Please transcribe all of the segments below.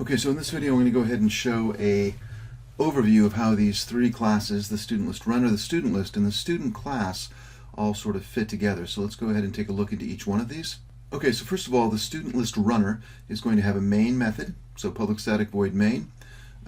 Okay, so in this video I'm going to go ahead and show a overview of how these three classes, the student list runner, the student list, and the student class all sort of fit together. So let's go ahead and take a look into each one of these. Okay, so first of all, the student list runner is going to have a main method, so public static void main.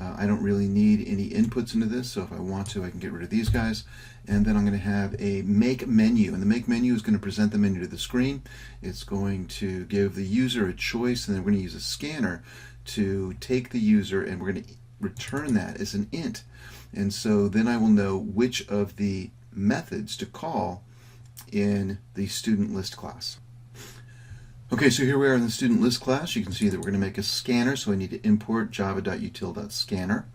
I don't really need any inputs into this, so if I want to, I can get rid of these guys. And then I'm going to have a make menu, and the make menu is going to present the menu to the screen. It's going to give the user a choice, and then we're going to use a scanner to take the user, and we're going to return that as an int. And so then I will know which of the methods to call in the student list class. Okay, so here we are in the student list class. You can see that we're going to make a scanner, so I need to import java.util.scanner.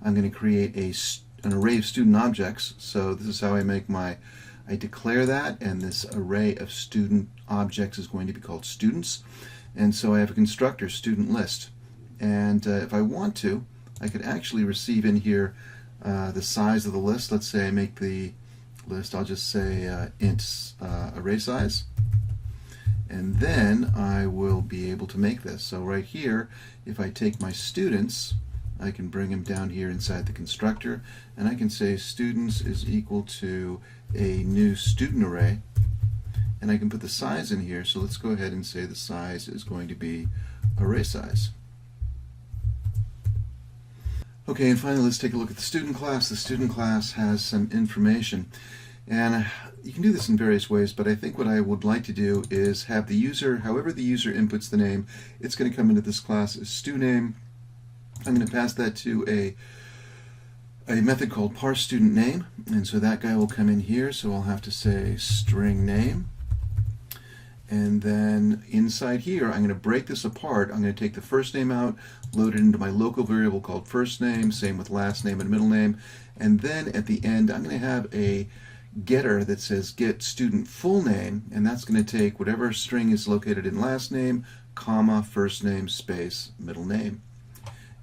I'm going to create an array of student objects. So this is how I declare that, and this array of student objects is going to be called students. And so I have a constructor, student list. And if I want to, I could actually receive in here the size of the list. Let's say I make the list, I'll just say int array size. And then I will be able to make this. So right here, if I take my students, I can bring them down here inside the constructor, and I can say students is equal to a new student array, and I can put the size in here. So let's go ahead and say the size is going to be array size. Okay, and finally let's take a look at the student class. The student class has some information, and you can do this in various ways, but I think what I would like to do is have the user, however the user inputs the name, it's going to come into this class as studName. I'm going to pass that to a method called parseStudentName, and so that guy will come in here, so I'll have to say string name. And then inside here, I'm going to break this apart. I'm going to take the first name out, load it into my local variable called first name, same with last name and middle name, and then at the end, I'm going to have a getter that says get student full name, and that's going to take whatever string is located in last name, comma, first name, space, middle name.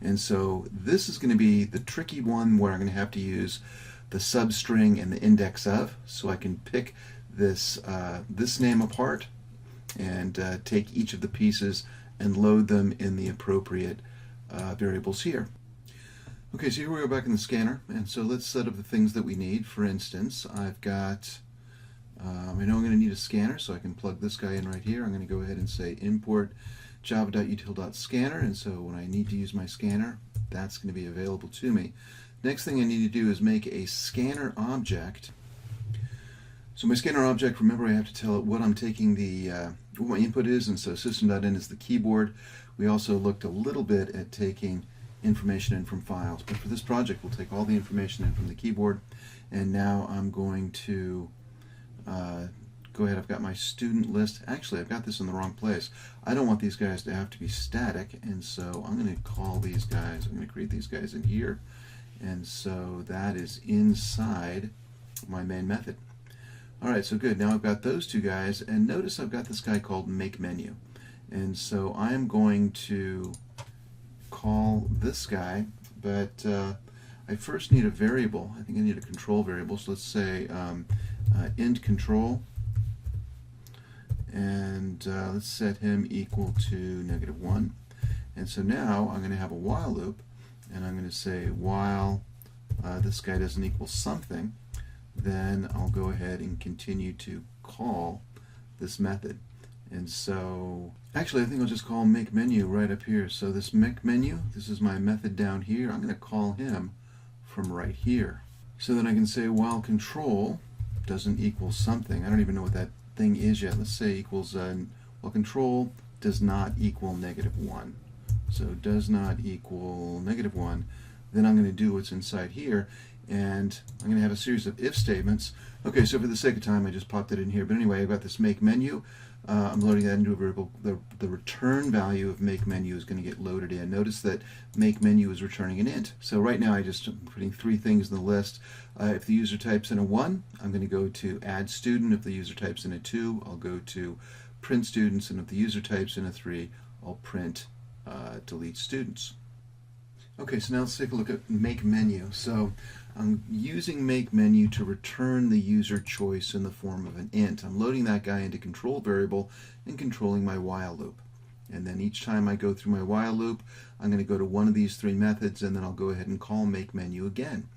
And so this is going to be the tricky one where I'm going to have to use the substring and the index of, so I can pick this name apart and take each of the pieces and load them in the appropriate variables here. Okay, so here we are back in the scanner, and so let's set up the things that we need. For instance, I've got, I know I'm going to need a scanner, so I can plug this guy in right here. I'm going to go ahead and say import java.util.scanner, and so when I need to use my scanner, that's going to be available to me. Next thing I need to do is make a scanner object. So my scanner object, remember I have to tell it what I'm taking what my input is, and so system.in is the keyboard. We also looked a little bit at taking information in from files, but for this project we'll take all the information in from the keyboard. And now I'm going to go ahead. I've got my student list. Actually, I've got this in the wrong place. I don't want these guys to have to be static, and so I'm going to call these guys, I'm going to create these guys in here, and so that is inside my main method. Alright, so good. Now I've got those two guys, and notice I've got this guy called make menu, and so I'm going to call this guy, but I first need a variable. I think I need a control variable, so let's say int control, and let's set him equal to -1. And so now I'm going to have a while loop, and I'm going to say while this guy doesn't equal something, then I'll go ahead and continue to call this method. And so, actually I think I'll just call make menu right up here. So this make menu, this is my method down here. I'm going to call him from right here. So then I can say while control doesn't equal something. I don't even know what that thing is yet. Let's say equals, while control does not equal -1. So does not equal -1. Then I'm going to do what's inside here, and I'm going to have a series of if statements. Okay, so for the sake of time I just popped it in here, but anyway, I've got this make menu. I'm loading that into a variable. The return value of make menu is going to get loaded in. Notice that make menu is returning an int. So right now I'm putting three things in the list. If the user types in a 1, I'm going to go to add student. If the user types in a 2, I'll go to print students, and if the user types in a 3, I'll print delete students. Okay, so now let's take a look at make menu. So I'm using make menu to return the user choice in the form of an int. I'm loading that guy into control variable and controlling my while loop. And then each time I go through my while loop, I'm going to go to one of these three methods, and then I'll go ahead and call make menu again.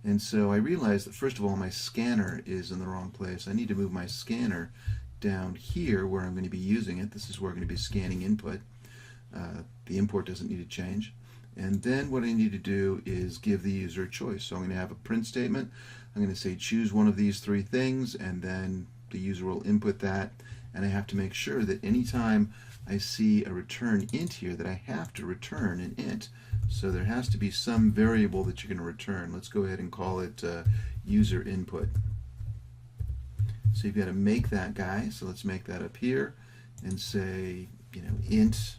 And so I realized that first of all my scanner is in the wrong place. I need to move my scanner down here where I'm going to be using it. This is where I'm going to be scanning input. The import doesn't need to change. And then what I need to do is give the user a choice. So I'm going to have a print statement. I'm going to say choose one of these three things, and then the user will input that. And I have to make sure that anytime I see a return int here that I have to return an int. So there has to be some variable that you're going to return. Let's go ahead and call it user input. So you've got to make that guy. So let's make that up here and say, int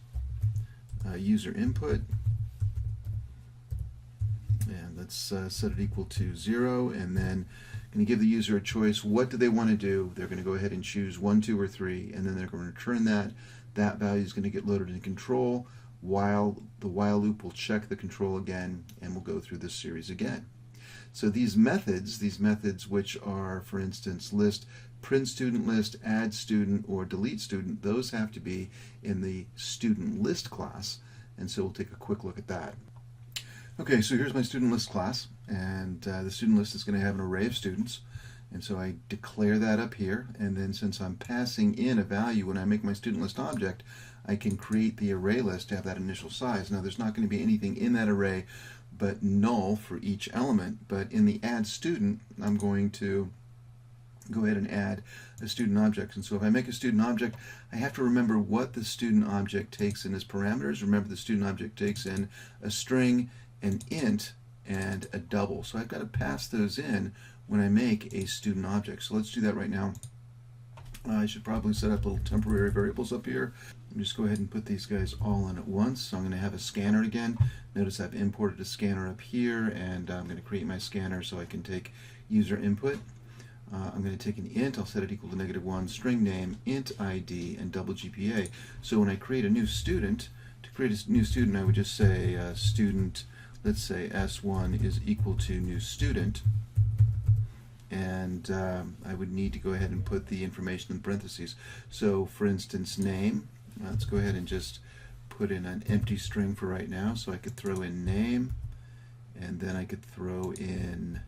user input. And let's set it equal to 0, and then I'm going to give the user a choice. What do they want to do? They're going to go ahead and choose 1, 2, or 3, and then they're going to return that. That value is going to get loaded in control, while the while loop will check the control again, and we'll go through this series again. So these methods which are, for instance, list, print student list, add student, or delete student, those have to be in the student list class, and so we'll take a quick look at that. Okay, so here's my student list class, and the student list is going to have an array of students, and so I declare that up here, and then since I'm passing in a value when I make my student list object, I can create the array list to have that initial size. Now there's not going to be anything in that array but null for each element, but in the add student I'm going to go ahead and add a student object. And so if I make a student object, I have to remember what the student object takes in as parameters. Remember, the student object takes in a string, an int, and a double. So I've got to pass those in when I make a student object. So let's do that right now. I should probably set up little temporary variables up here. Just go ahead and put these guys all in at once. So I'm going to have a scanner again. Notice I've imported a scanner up here, and I'm going to create my scanner so I can take user input. I'm going to take an int, I'll set it equal to -1, string name, int ID, and double GPA. So when I create a new student, to create a new student I would just say student, let's say S1 is equal to new student, and I would need to go ahead and put the information in parentheses. So for instance, name, let's go ahead and just put in an empty string for right now, so I could throw in name, and then I could throw in,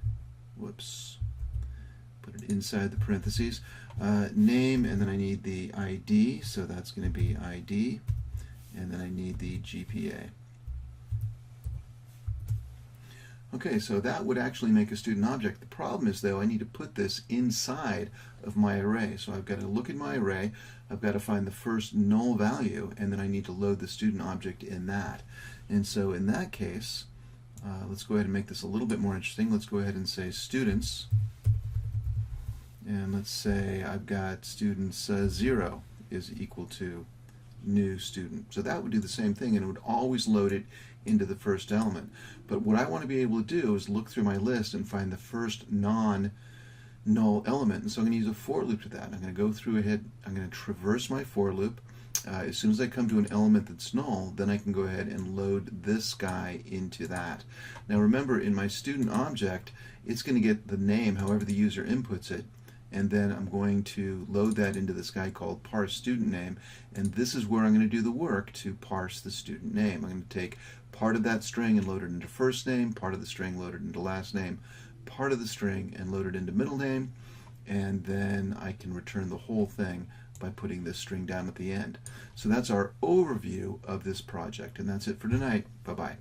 put it inside the parentheses, name, and then I need the ID, so that's going to be ID, and then I need the GPA. Okay, so that would actually make a student object. The problem is, though, I need to put this inside of my array. So I've got to look at my array, I've got to find the first null value, and then I need to load the student object in that. And so in that case, let's go ahead and make this a little bit more interesting. Let's go ahead and say students, and let's say I've got students 0 is equal to new student. So that would do the same thing, and it would always load it into the first element. But what I want to be able to do is look through my list and find the first non-null element. And so I'm going to use a for loop to that. I'm going to go through ahead, I'm going to traverse my for loop. As soon as I come to an element that's null, then I can go ahead and load this guy into that. Now remember, in my student object, it's going to get the name however the user inputs it, and then I'm going to load that into this guy called parse student name, and this is where I'm going to do the work to parse the student name. I'm going to take part of that string and load it into first name, part of the string load it into last name, part of the string and load it into middle name, and then I can return the whole thing by putting this string down at the end. So that's our overview of this project, and that's it for tonight. Bye-bye.